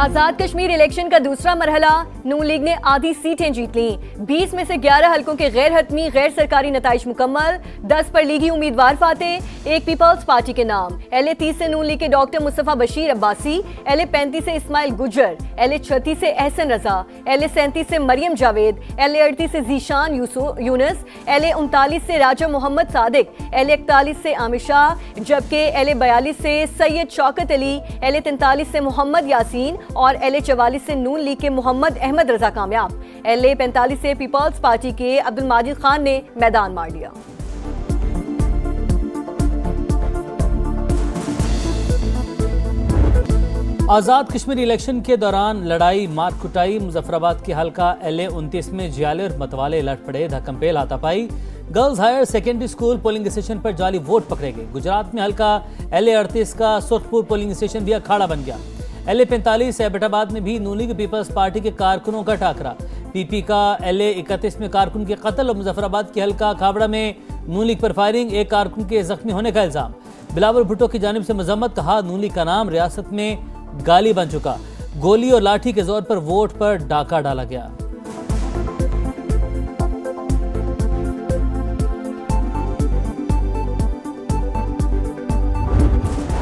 आजाद Kashmir election का दूसरा मरहला, नून league ने आधी सीटें जीत ली। 20 में से 11 हलकों के गैर हतमी गैर सरकारी नताइज मुकम्मल, 10 पर लीगी उम्मीदवार फाते, एक पीपल्स पार्टी के नाम। LA 30 से नून लीग के डॉक्टर मुस्तफा बशीर अब्बासी, LA 35 से इस्माइल गुज्जर, LA 36 से एहसन रजा, LA 37 से मरियम जावेद, LA 38 से जीशान यूनुस, LA 39 से राजा मोहम्मद सादिक, LA 41 से आमिर शाह, जबकि LA 42 से सैयद शौकत अली, LA 43 से मोहम्मद यासीन और LA 44 से नून लीग के मोहम्मद अहमद रजा कामयाब। LA 45 से पीपल्स पार्टी के अब्दुल माजिद खान ने मैदान मार लिया। आज़ाद कश्मीर इलेक्शन के दौरान लड़ाई मार कुटाई, मुजफ्फराबाद के हल्का LA 29 में जियाले और मतवाले लड़ पड़े, धक्कमपेल हाथापाई, girls higher secondary school polling station पर जाली वोट पकड़े गए। गुजरात में हल्का LA 38 का सुरखपुर पोलिंग स्टेशन भी अखाड़ा बन गया। LA 45 एबटाबाद में भी नून लीग पीपल्स पार्टी के कारकुनों का टाकरा, PP का LA 31 में कारकुन के कत्ल और मुजफ्फराबाद के हल्का खाबड़ा में नून लीग पर फायरिंग, एक कारकुन के जख्मी होने का इल्जाम। बिलावल भुट्टो की जानिब से मजम्मत, कहा नून लीग का नाम रियासत में गाली बन चुका, गोली और लाठी के जोर पर वोट पर डाका डाला गया।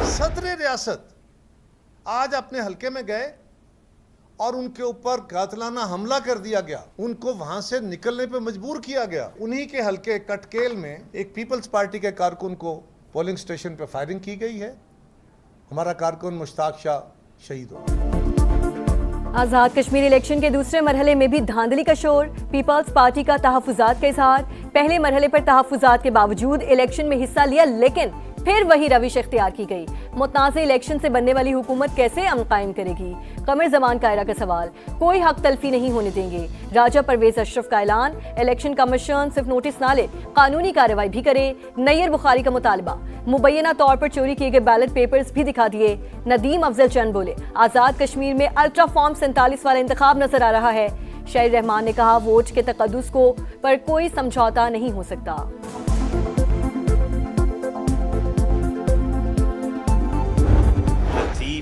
सदर रियासत आज अपने हलके में गए और उनके ऊपर कातिलाना हमला कर दिया गया, उनको वहां से निकलने पे मजबूर किया गया। उन्हीं के हलके कटकेल में एक पीपल्स पार्टी के कारकुन को पोलिंग स्टेशन पे फायरिंग की गई है। हमारा कारकुन मुश्ताक शाह शहीद हो। आजाद कश्मीर इलेक्शन के दूसरे मरहले में भी धांधली का शोर, पीपल्स पार्टी का तहफुजात का इजहार। पहले मरहले पर तहफुजात के बावजूद इलेक्शन में हिस्सा लिया, लेकिन फिर वही रविश इख्तियार की गई। मुतनाज़े इलेक्शन से बनने वाली हुकूमत कैसे अमन कायम करेगी? कमर जमान कायरा का सवाल, कोई हक तलफी नहीं होने देंगे। राजा परवेज अशरफ का ऐलान, इलेक्शन कमीशन सिर्फ नोटिस ना ले, कानूनी कार्रवाई भी करे। नैयर बुखारी का मुतालबा, मुबैना तौर पर चोरी किए गए बैलेट पेपर्स भी दिखा दिए। नदीम अफजल चंद बोले, आजाद कश्मीर में अल्ट्रा फॉर्म 47 वाला इंतखाब नजर आ रहा है। शहर रहमान ने कहा, वोट के तकद्दुस को पर कोई समझौता नहीं हो सकता।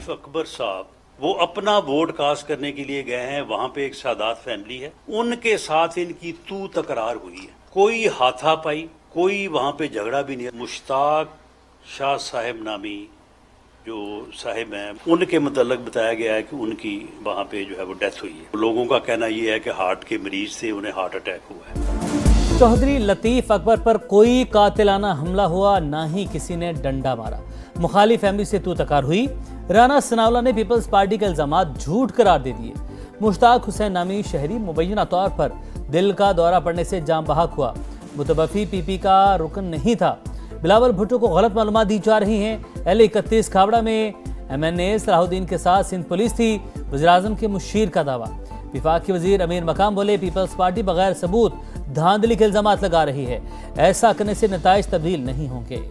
अकबर साहब वो अपना वोट कास्ट करने के लिए गए हैं, वहां पे एक सादात फैमिली है, उनके साथ इनकी तू तकरार हुई है, कोई हाथापाई, कोई वहां पे झगड़ा भी नहीं है। मुश्ताक शाह साहब नामी जो साहिब हैं, उनके मतलब बताया गया है कि उनकी वहां पे जो है वो डेथ हुई है। लोगों का कहना ये है कि हार्ट के मरीज थे, उन्हें हार्ट अटैक हुआ है। चौधरी लतीफ अकबर पर कोई कातिलाना हमला हुआ, ना ही किसी ने डंडा मारा। मुखाली फैमिली से तू तकार हुई। राना सनाउल्लाह ने पीपल्स पार्टी के इल्जामात झूठ करार दे दिए। मुश्ताक हुसैन नामी शहरी मुबैना तौर पर दिल का दौरा पड़ने से जाम बहक हुआ, मुतवफ़ी PP का रुकन नहीं था। बिलावल भुट्टो को गलत मालूमात दी जा रही हैं। LA 31 खाबड़ा में MNA सलाहुद्दीन के साथ सिंध पुलिस थी, वज़ीर-ए-आज़म के मुशीर का दावा। विफाकी वजीर अमीर मकाम बोले, पीपल्स पार्टी बगैर सबूत धांधली के इल्जामात लगा रही है, ऐसा करने से नताइज तब्दील नहीं होंगे।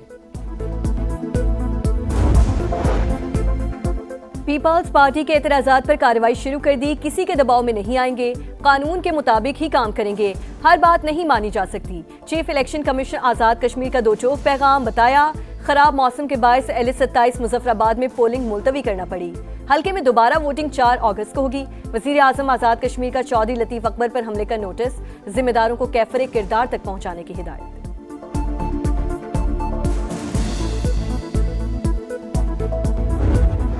पीपल्स पार्टी के एतराज़ात पर कार्रवाई शुरू कर दी, किसी के दबाव में नहीं आएंगे, कानून के मुताबिक ही काम करेंगे, हर बात नहीं मानी जा सकती। Chief election commission Azad Kashmir का दो चौक पैगाम, बताया खराब मौसम के बायस LA 27 मुजफ्फराबाद में पोलिंग मुलतवी करना पड़ी। हल्के में दोबारा वोटिंग 4 अगस्त को होगी। वजीर आजम आज़ाद कश्मीर का चौधरी लतीफ अकबर पर हमले का नोटिस, जिम्मेदारों को कैफरे किरदार तक पहुंचाने की हिदायत।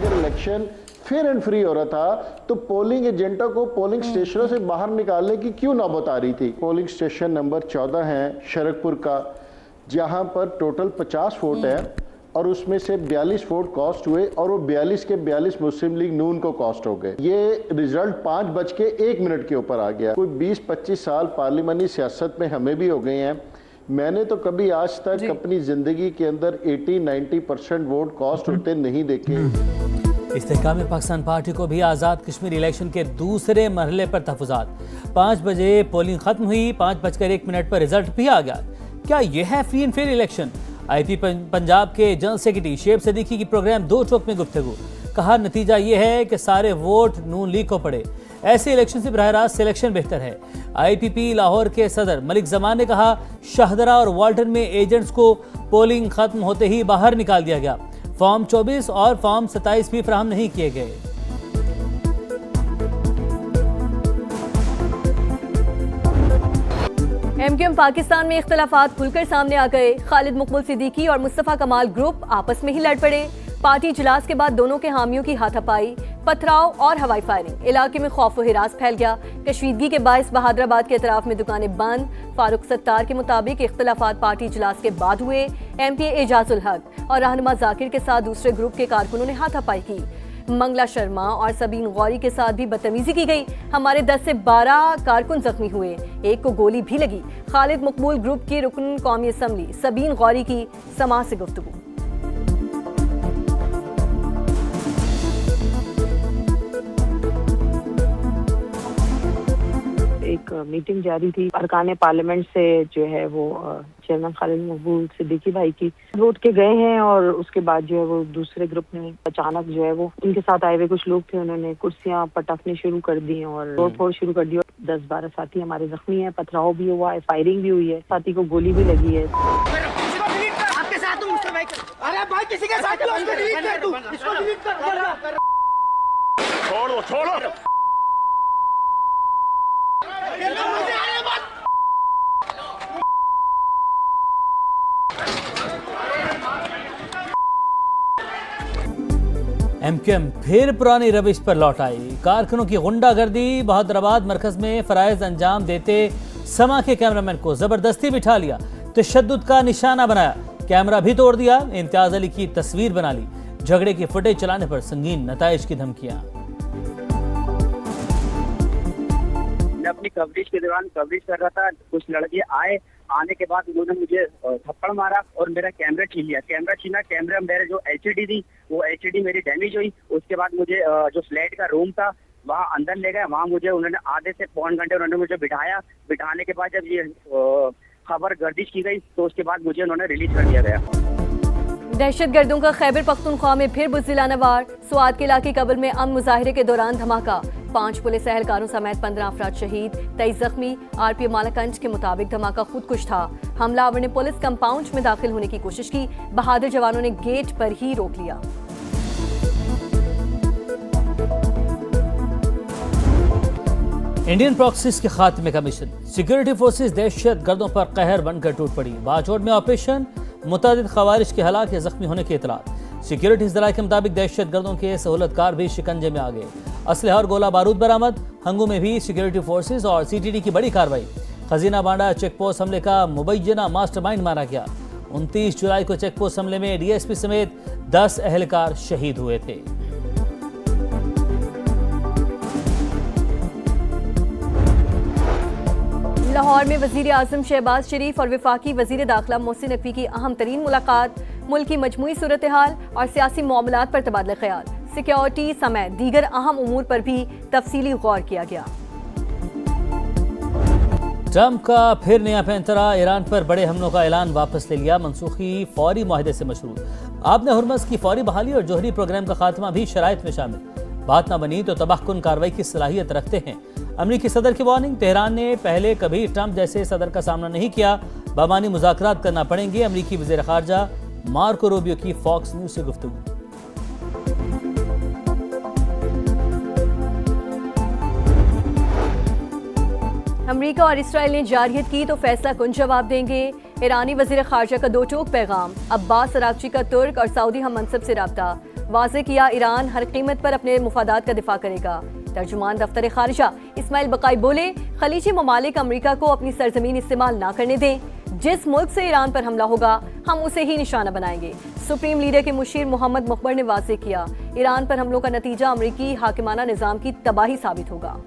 इलेक्शन फेयर एंड फ्री हो रहा था तो पोलिंग एजेंटों को पोलिंग स्टेशनों से बाहर निकालने की क्यों नौबत आ रही थी? पोलिंग स्टेशन नंबर 14 है शरकपुर का, जहां पर टोटल 50 वोट है और उसमें से 42 वोट कास्ट हुए और वो 42 के 42 मुस्लिम लीग नून को कास्ट हो गए। ये रिजल्ट 5:01 के ऊपर आ गया। कोई 20-25 साल पार्लिमानी सियासत में हमें भी हो गए हैं। मैंने तो कभी आज तक अपनी जिंदगी के अंदर 80-90% वोट कास्ट होते नहीं देखे। इस्तेहकाम पाकिस्तान पार्टी को भी आज़ाद कश्मीर इलेक्शन के दूसरे मरहले पर तहफुजात। 5 बजे पोलिंग खत्म हुई, 5:01 पर रिजल्ट भी आ गया। क्या यह है free and fair election? IP Punjab के जनरल सेक्रेटरी शेब सदीकी की प्रोग्राम दो चौक में गुफ्तगू, कहा नतीजा यह है कि सारे वोट नून लीग को पड़े, ऐसे इलेक्शन से बरह रास्त सिलेक्शन बेहतर है। IPP लाहौर के सदर मलिक जमान ने कहा, शाहदरा और वाल्टन में एजेंट्स को पोलिंग खत्म होते ही बाहर निकाल दिया गया, फॉर्म 24 और फॉर्म 27 भी फराहम नहीं किए गए। एमक्यूएम पाकिस्तान में इख्तलाफात खुलकर सामने आ गए। खालिद मकबूल सिद्दीकी और मुस्तफ़ा कमाल ग्रुप आपस में ही लड़ पड़े। पार्टी इजलास के बाद दोनों के हामियों की हाथापाई, पथराव और हवाई फायरिंग। इलाके में खौफ व हिरास फैल गया। कशीदगी के बायस बहादुराबाद के अतराफ में दुकानें बंद। फारूक सत्तार के मुताबिक इख्तलाफात पार्टी इजलास के बाद हुए। एमपी एजाजुल हक और रहनुमा जाकिर के साथ दूसरे ग्रुप के कारकुनों ने हाथापाई की। मंगला शर्मा और सबीन गौरी के साथ भी बदतमीजी की गई। हमारे 10 से 12 कारकुन जख्मी हुए, एक को गोली भी लगी। खालिद मकबूल ग्रुप की रुकन कौमी असम्बली सबीन गौरी की समाज से गुफ्तगू। एक मीटिंग जारी थी अरकान पार्लियामेंट से, जो है वो चेयरमैन खालिद मकबूल सिद्दीकी भाई की वोट के गए हैं और उसके बाद जो है वो दूसरे ग्रुप ने अचानक जो है वो उनके साथ आए हुए कुछ लोग थे, उन्होंने कुर्सियां पटकनी शुरू कर दी और तोड़ फोड़ शुरू कर दी। 10-12 साथी हमारे जख्मी हैं, पथराव भी हुआ है, फायरिंग भी हुई है, साथी को गोली भी लगी है। आपके साथ हूं, अरे भाई किसी के साथ उसको डिलीट कर तू, इसको डिलीट कर, छोड़ो एमक्यूएम फिर पुरानी रविश पर लौट आई। कारकुनों की गुंडागर्दी। बहादुराबाद मरकज में फराइज अंजाम देते समा के कैमरामैन को जबरदस्ती बिठा लिया, तशद्दुद का निशाना बनाया, कैमरा भी तोड़ दिया, इम्तियाज अली की तस्वीर बना ली। झगड़े की फुटेज चलाने पर संगीन नताइज की धमकियां। मैं अपनी कवरेज के दौरान कवरेज कर रहा था, कुछ लड़के आने के बाद उन्होंने मुझे थप्पड़ मारा और मेरा कैमरा छीन लिया। कैमरा मेरे जो एचडी थी वो एचडी मेरी डैमेज हुई। उसके बाद मुझे जो फ्लैट का रूम था वहाँ अंदर ले गए, वहाँ मुझे उन्होंने आधे से पौन घंटे उन्होंने मुझे बिठाया। बिठाने के बाद जब ये खबर गर्दिश की गई तो उसके बाद मुझे उन्होंने रिलीज कर दिया गया। दहशतगर्दों का खैबर पख्तूनख्वा में फिर बुज़दिलाना वार। स्वात के इलाके कबल में अमन मुजाहिरे के दौरान धमाका। 5 पुलिस एहलकारों समेत 15 अफराद शहीद, 23 जख्मी। आरपीओ मालाकंज के मुताबिक धमाका खुदकुश था। हमलावर ने पुलिस कंपाउंड में दाखिल होने की कोशिश की, बहादुर जवानों ने गेट पर ही रोक लिया। इंडियन प्रॉक्सीज के खात्मे का मिशन। सिक्योरिटी फोर्सेज दहशत गर्दों पर कहर बनकर टूट पड़ी। बाजोड़ में ऑपरेशन, मुतादिद खवारिज के हलाक या जख्मी होने की इतलात। सिक्योरिटी जराये के मुताबिक दहशत गर्दों के सहूलतकार भी शिकंजे में आ गए। असलहा और गोला बारूद बरामद। हंगू में भी सिक्योरिटी फोर्सेज और सीटीडी की बड़ी कार्रवाई। खजीना बांडा चेकपोस्ट हमले का मुबैना मास्टरमाइंड मारा गया। 29 जुलाई को चेकपोस्ट हमले में डीएसपी समेत 10 एहलकार शहीद हुए थे। लाहौर में वजीर आजम शहबाज शरीफ और वफाकी वजीर दाखिला मोहसिन नकवी की अहम तरीन मुलाकात। मुल्क की मजमूई सूरत हाल और सियासी मामलात पर तबादला ख्याल। सिक्योरिटी समेत दीगर अहम उमूर पर भी तफसीली गौर किया गया। ट्रंप का फिर नया पैंतरा। ईरान पर बड़े हमलों का ऐलान वापस ले लिया। मनसूखी फौरी मुआहदे से मशरूत। आपने हुर्मस की फौरी बहाली और जोहरी प्रोग्राम का खात्मा भी शराइत में शामिल। बात ना बनी तो तबाहकुन कार्रवाई की सलाहियत रखते हैं। अमरीकी सदर की वार्निंग। तेहरान ने पहले कभी ट्रंप जैसे सदर का सामना नहीं किया, बामानी मुज़ाकरात करना पड़ेंगे। अमरीकी वज़ीर ख़ारजा मार्को रूबियो की फॉक्स न्यूज़ से गुफ्तगू। अमरीका और इसराइल ने जारियत की तो फैसला कुन जवाब देंगे। ईरानी वज़ीर ख़ारजा का 2 टोक पैगाम। अब्बास अरागची का तुर्क और सऊदी हम मनसब से रब्ता। वाज़े किया ईरान हर कीमत पर अपने मुफादात का दिफा करेगा। तर्जुमान दफ्तर ख़ारिजा इस्माइल बकाई बोले, खलीजी ममालिक अमरीका को अपनी सरजमीन इस्तेमाल ना करने दें। जिस मुल्क से ईरान पर हमला होगा हम उसे ही निशाना बनाएंगे। सुप्रीम लीडर के मुशीर मोहम्मद मुखबर ने वाज़े किया, ईरान पर हमलों का नतीजा अमरीकी हाकिमाना निज़ाम की तबाही साबित होगा।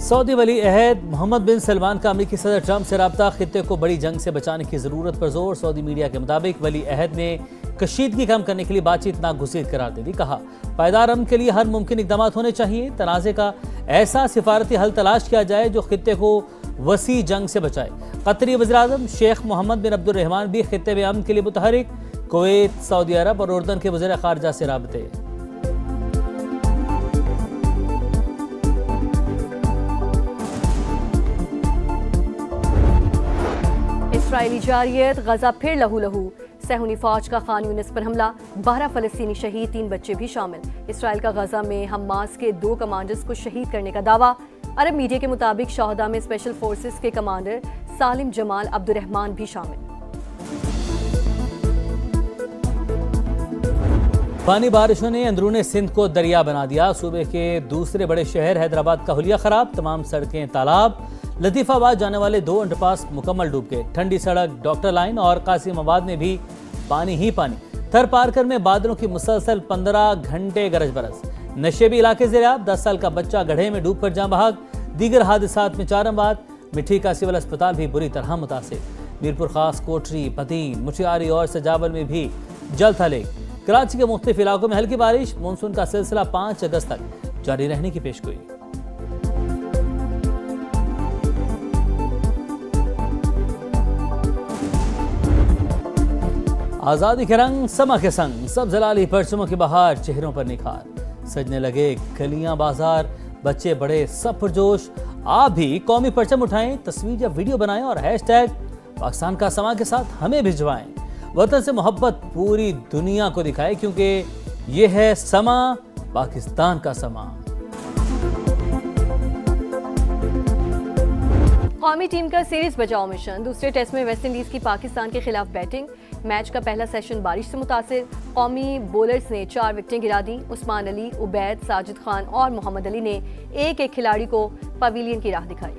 सऊदी वली अहद मोहम्मद बिन सलमान का अमरीकी सदर ट्रंप से रब्ता। खित्ते को बड़ी जंग से बचाने की ज़रूरत पर जोर। सऊदी मीडिया के मुताबिक वली अहद ने कशीदगी कम करने के लिए बातचीत नागुज़ीर करार दे दी। कहा, पायदार अमन के लिए हर मुमकिन इक़दाम होने चाहिए। तनाज़े का ऐसा सिफारती हल तलाश किया जाए जो खित्ते को वसी जंग से बचाए। कतरी वज़ीर-ए-आज़म शेख मोहम्मद बिन अब्दुर्रहमान भी खित्ते में अमन के लिए मुतहरिक। कुवैत, सऊदी अरब और उर्दन के वज़ीर ख़ारजा से राबते। इसराइली जारियत, गजा फिर लहू लहू। सहूनी फौज का खान यूनिस पर हमला, 12 फलस्तीनी शहीद, 3 बच्चे भी शामिल। इसराइल का गजा में हमास के 2 कमांडर्स को शहीद करने का दावा। अरब मीडिया के मुताबिक शहदा में स्पेशल फोर्सेस के कमांडर सालिम जमाल अब्दुर्रहमान भी शामिल। पानी बारिशों ने अंदरूने सिंध को दरिया बना दिया। सूबे के दूसरे बड़े शहर हैदराबाद का हुलिया खराब, तमाम सड़कें तालाब। लतीफाबाद जाने वाले 2 अंडरपास मुकम्मल डूब गए। ठंडी सड़क डॉक्टर लाइन और कासिमाबाद में भी पानी ही पानी। थर पारकर में बादलों की मुसलसल 15 घंटे गरज बरस। नशेबी इलाके ज़ेरियाब, 10 साल का बच्चा गड्ढे में डूब कर जान बहक। दीगर हादसात में 4 अमवात। मिठी का सिविल अस्पताल भी बुरी तरह मुतासिर। मीरपुर खास, कोटरी, पतीन, मुटियारी और सजावल में भी जल थले। कराची के मुख्तलिफ इलाकों में हल्की बारिश। मानसून का सिलसिला 5 अगस्त तक जारी रहने की पेशगोई। आजादी के रंग समा के संग, सब जलाली परचमों की बहार, चेहरों पर निखार। सजने लगे गलियां बाजार, बच्चे बड़े सब पुरजोश। आप भी कौमी परचम उठाएं, तस्वीर या वीडियो बनाएं और हैशटैग पाकिस्तान का समा के साथ हमें भिजवाएं। वतन से मोहब्बत पूरी दुनिया को दिखाएं, क्योंकि ये है समा, पाकिस्तान का समा। कौमी टीम का सीरीज बचाओ मिशन। दूसरे टेस्ट में वेस्ट इंडीज की पाकिस्तान के खिलाफ बैटिंग। मैच का पहला सेशन बारिश से मुतासिर। कौमी बॉलर्स ने 4 विकेटें गिरा दी। उस्मान अली, उबैद, साजिद खान और मोहम्मद अली ने एक खिलाड़ी को पवेलियन की राह दिखाई।